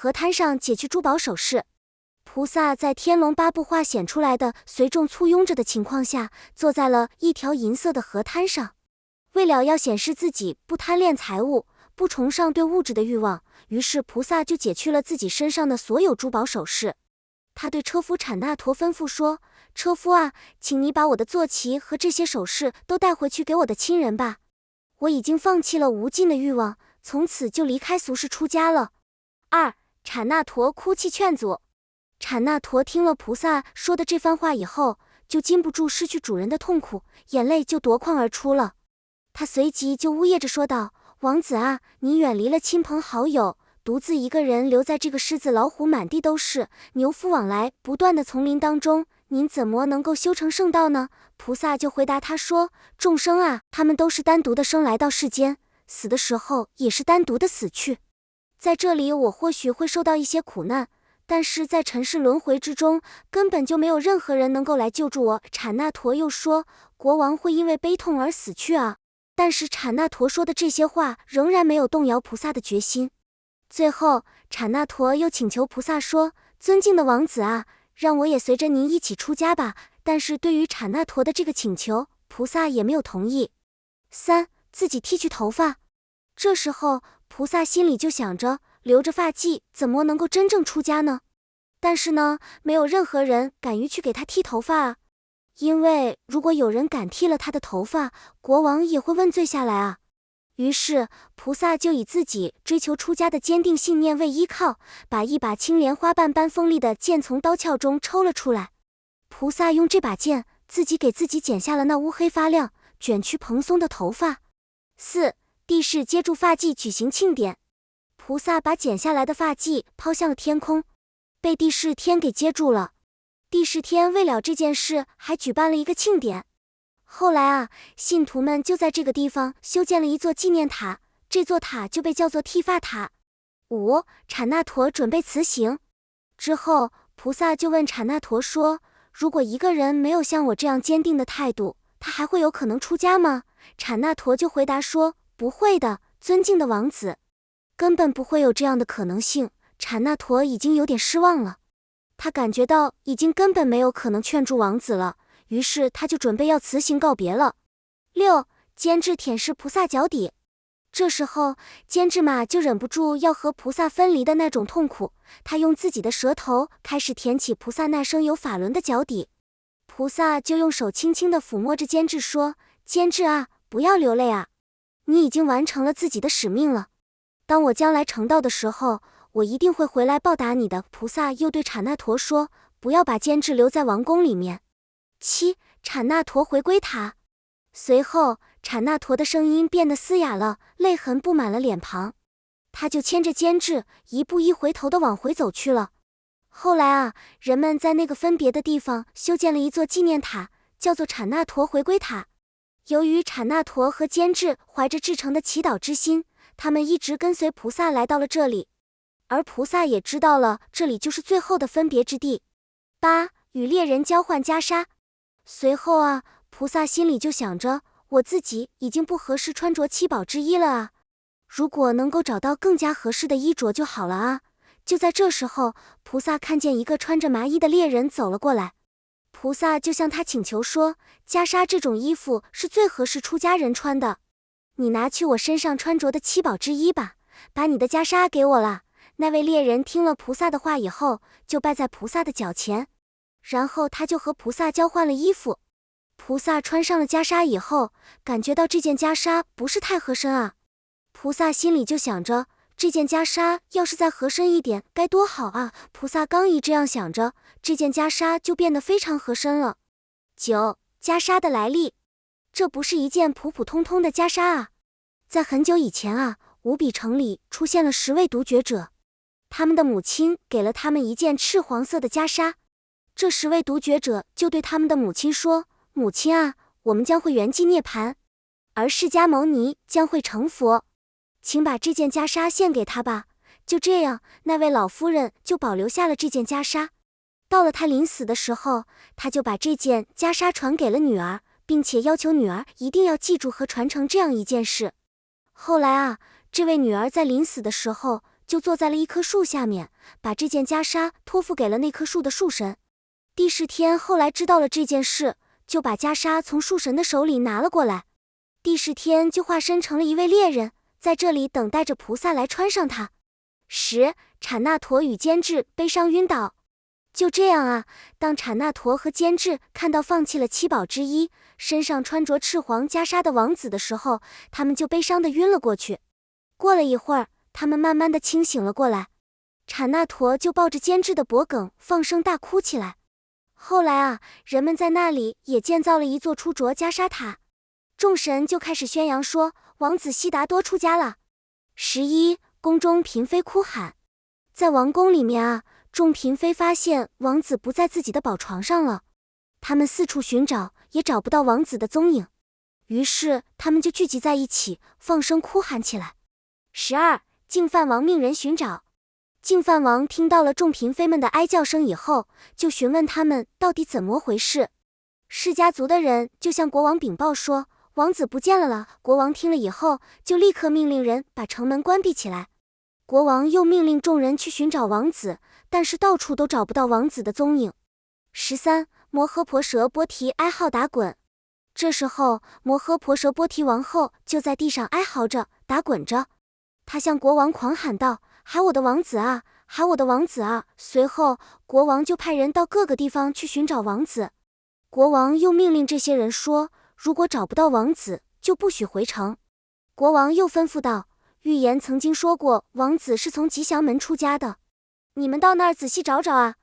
河滩上解去珠宝首饰。菩萨在天龙八部化显出来的随众簇拥着的情况下，坐在了一条银色的河滩上。为了要显示自己不贪恋财物，不崇尚对物质的欲望，于是菩萨就解去了自己身上的所有珠宝首饰。他对车夫产那陀吩咐说：车夫啊，请你把我的坐骑和这些首饰都带回去给我的亲人吧。我已经放弃了无尽的欲望，从此就离开俗世出家了。2. 产那陀哭泣劝阻。产那陀听了菩萨说的这番话以后，就禁不住失去主人的痛苦，眼泪就夺眶而出了。他随即就呜咽着说道：王子啊，你远离了亲朋好友，独自一个人留在这个狮子老虎满地都是、牛夫往来不断的丛林当中，您怎么能够修成圣道呢？菩萨就回答他说：众生啊，他们都是单独的生来到世间，死的时候也是单独的死去。在这里我或许会受到一些苦难，但是在尘世轮回之中，根本就没有任何人能够来救助我。产那陀又说：国王会因为悲痛而死去啊。但是产那陀说的这些话仍然没有动摇菩萨的决心。最后，产那陀又请求菩萨说：尊敬的王子啊，让我也随着您一起出家吧。但是对于产那陀的这个请求，菩萨也没有同意。3. 自己剃去头发。这时候菩萨心里就想着，留着发髻怎么能够真正出家呢？但是呢，没有任何人敢于去给他剃头发啊。因为如果有人敢剃了他的头发，国王也会问罪下来啊。于是菩萨就以自己追求出家的坚定信念为依靠，把一把青莲花瓣般锋利的剑从刀鞘中抽了出来。菩萨用这把剑自己给自己剪下了那乌黑发亮、卷曲蓬松的头发。4. 帝释接住发髻举行庆典。菩萨把剪下来的发髻抛向了天空，被帝释天给接住了。帝释天为了这件事还举办了一个庆典。后来啊，信徒们就在这个地方修建了一座纪念塔，这座塔就被叫做剃发塔。5. 产那陀准备辞行。之后菩萨就问产那陀说：如果一个人没有像我这样坚定的态度，他还会有可能出家吗？产那陀就回答说：不会的，尊敬的王子，根本不会有这样的可能性。产那陀已经有点失望了，他感觉到已经根本没有可能劝住王子了，于是他就准备要辞行告别了。6. 监制舔舐菩萨脚底。这时候监制嘛就忍不住要和菩萨分离的那种痛苦，他用自己的舌头开始舔起菩萨那生有法轮的脚底。菩萨就用手轻轻地抚摸着监制说：监制啊，不要流泪啊，你已经完成了自己的使命了，当我将来成道的时候，我一定会回来报答你的。菩萨又对产那陀说：不要把监制留在王宫里面。7. 产那陀回归塔。随后产那陀的声音变得嘶哑了，泪痕布满了脸庞，他就牵着监制一步一回头地往回走去了。后来啊，人们在那个分别的地方修建了一座纪念塔，叫做产那陀回归塔。由于产那陀和监制怀着至诚的祈祷之心，他们一直跟随菩萨来到了这里，而菩萨也知道了这里就是最后的分别之地。8. 与猎人交换袈裟。随后啊，菩萨心里就想着，我自己已经不合适穿着七宝之衣了啊，如果能够找到更加合适的衣着就好了啊。就在这时候，菩萨看见一个穿着麻衣的猎人走了过来，菩萨就向他请求说：袈裟这种衣服是最合适出家人穿的，你拿去我身上穿着的七宝之衣吧，把你的袈裟给我了。那位猎人听了菩萨的话以后，就拜在菩萨的脚前，然后他就和菩萨交换了衣服。菩萨穿上了袈裟以后，感觉到这件袈裟不是太合身啊。菩萨心里就想着，这件袈裟要是再合身一点该多好啊。菩萨刚一这样想着，这件袈裟就变得非常合身了。9. 袈裟的来历。这不是一件普普通通的袈裟啊，在很久以前啊，无比城里出现了10位独觉者，他们的母亲给了他们一件赤黄色的袈裟。这10位独觉者就对他们的母亲说：母亲啊，我们将会圆寂涅槃，而释迦牟尼将会成佛，请把这件袈裟献给他吧。就这样，那位老夫人就保留下了这件袈裟。到了她临死的时候，她就把这件袈裟传给了女儿，并且要求女儿一定要记住和传承这样一件事。后来啊，这位女儿在临死的时候就坐在了一棵树下面，把这件袈裟托付给了那棵树的树神。帝释天后来知道了这件事，就把袈裟从树神的手里拿了过来。帝释天就化身成了一位猎人，在这里等待着菩萨来穿上它。产那陀与坚志悲伤晕倒。就这样啊，当产那陀和坚志看到放弃了七宝之一，身上穿着赤黄袈裟的王子的时候，他们就悲伤地晕了过去。过了一会儿，他们慢慢地清醒了过来。产那陀就抱着坚志的脖颈放声大哭起来。后来啊，人们在那里也建造了一座出着袈裟塔。众神就开始宣扬说，王子悉达多出家了。宫中嫔妃哭喊。在王宫里面啊，众嫔妃发现王子不在自己的宝床上了，他们四处寻找，也找不到王子的踪影。于是他们就聚集在一起，放声哭喊起来。净饭王命人寻找。净饭王听到了众嫔妃们的哀叫声以后，就询问他们到底怎么回事。释家族的人就向国王禀报说，王子不见了。国王听了以后，就立刻命令人把城门关闭起来。国王又命令众人去寻找王子，但是到处都找不到王子的踪影。摩诃婆舍波提哀号打滚。这时候，摩诃婆舍波提王后就在地上哀嚎着，打滚着。她向国王狂喊道：“喊我的王子啊，喊我的王子啊！”随后，国王就派人到各个地方去寻找王子。国王又命令这些人说，如果找不到王子，就不许回城。国王又吩咐道，预言曾经说过，王子是从吉祥门出家的，你们到那儿仔细找找啊。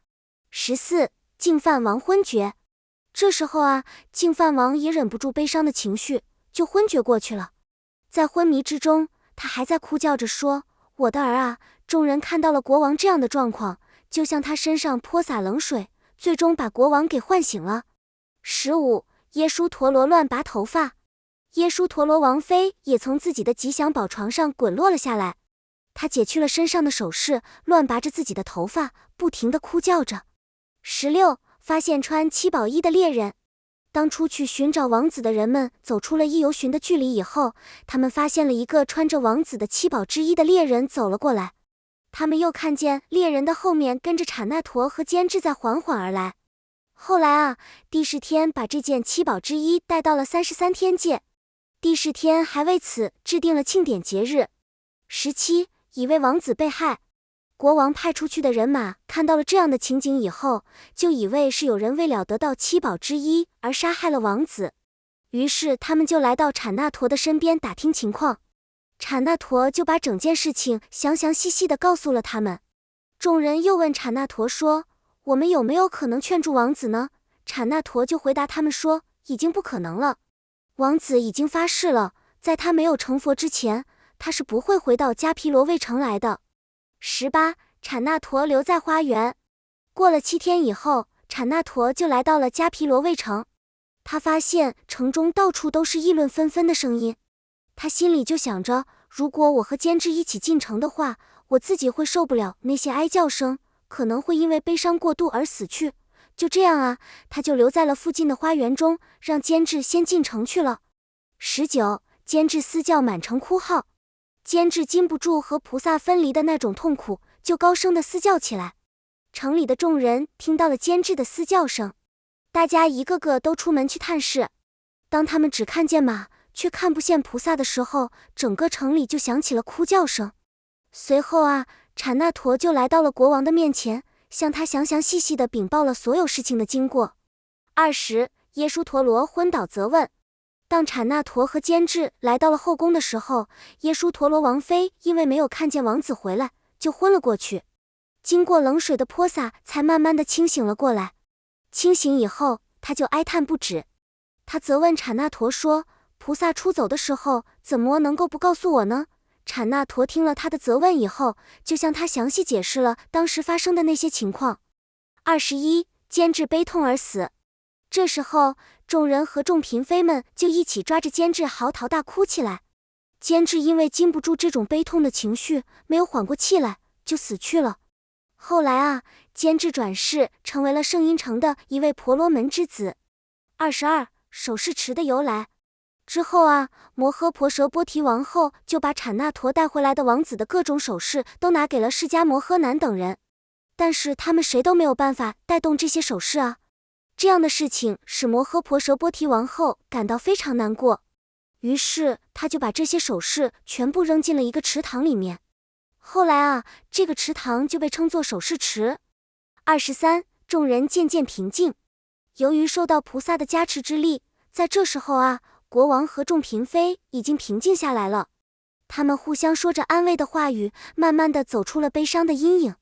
净饭王昏厥。这时候啊，净饭王也忍不住悲伤的情绪，就昏厥过去了。在昏迷之中，他还在哭叫着说，我的儿啊！众人看到了国王这样的状况，就向他身上泼洒冷水，最终把国王给唤醒了。耶输陀罗乱拔头发。耶输陀罗王妃也从自己的吉祥宝床上滚落了下来，她解去了身上的首饰，乱拔着自己的头发，不停地哭叫着。发现穿七宝衣的猎人。当出去寻找王子的人们走出了1由旬的距离以后，他们发现了一个穿着王子的七宝之一的猎人走了过来。他们又看见猎人的后面跟着产那陀和坚志在缓缓而来。后来啊，帝释天把这件七宝之一带到了33天界。帝释天还为此制定了庆典节日。以为王子被害。国王派出去的人马看到了这样的情景以后，就以为是有人为了得到七宝之一而杀害了王子。于是他们就来到产那陀的身边打听情况。产那陀就把整件事情详详细细地告诉了他们。众人又问产那陀说，我们有没有可能劝住王子呢？产那陀就回答他们说，已经不可能了。王子已经发誓了，在他没有成佛之前，他是不会回到迦毗罗卫城来的。产那陀留在花园。过了7天以后，产那陀就来到了迦毗罗卫城。他发现城中到处都是议论纷纷的声音。他心里就想着，如果我和坚志一起进城的话，我自己会受不了那些哀叫声，可能会因为悲伤过度而死去。就这样啊，他就留在了附近的花园中，让坚志先进城去了。坚志嘶叫满城哭号。坚志禁不住和菩萨分离的那种痛苦，就高声地嘶叫起来。城里的众人听到了坚志的嘶叫声，大家一个个都出门去探视。当他们只看见马，却看不见菩萨的时候，整个城里就响起了哭叫声。随后啊，产那陀就来到了国王的面前，向他详详细细地禀报了所有事情的经过。耶输陀罗昏倒责问。当产那陀和坚志来到了后宫的时候，耶输陀罗王妃因为没有看见王子回来，就昏了过去。经过冷水的泼洒，才慢慢的清醒了过来。清醒以后，他就哀叹不止。他责问产那陀说，菩萨出走的时候，怎么能够不告诉我呢？产那陀听了他的责问以后，就向他详细解释了当时发生的那些情况。坚志悲痛而死。这时候，众人和众嫔妃们就一起抓着坚志嚎啕大哭起来。坚志因为禁不住这种悲痛的情绪，没有缓过气来，就死去了。后来啊，坚志转世成为了圣音城的一位婆罗门之子。首饰池的由来。之后啊，摩诃婆舍波提王后就把产那陀带回来的王子的各种首饰都拿给了释迦摩诃南等人，但是他们谁都没有办法带动这些首饰啊。这样的事情使摩诃婆舍波提王后感到非常难过，于是她就把这些首饰全部扔进了一个池塘里面。后来啊，这个池塘就被称作首饰池。23. 众人渐渐平静。由于受到菩萨的加持之力，在这时候啊，国王和众嫔妃已经平静下来了。他们互相说着安慰的话语，慢慢地走出了悲伤的阴影。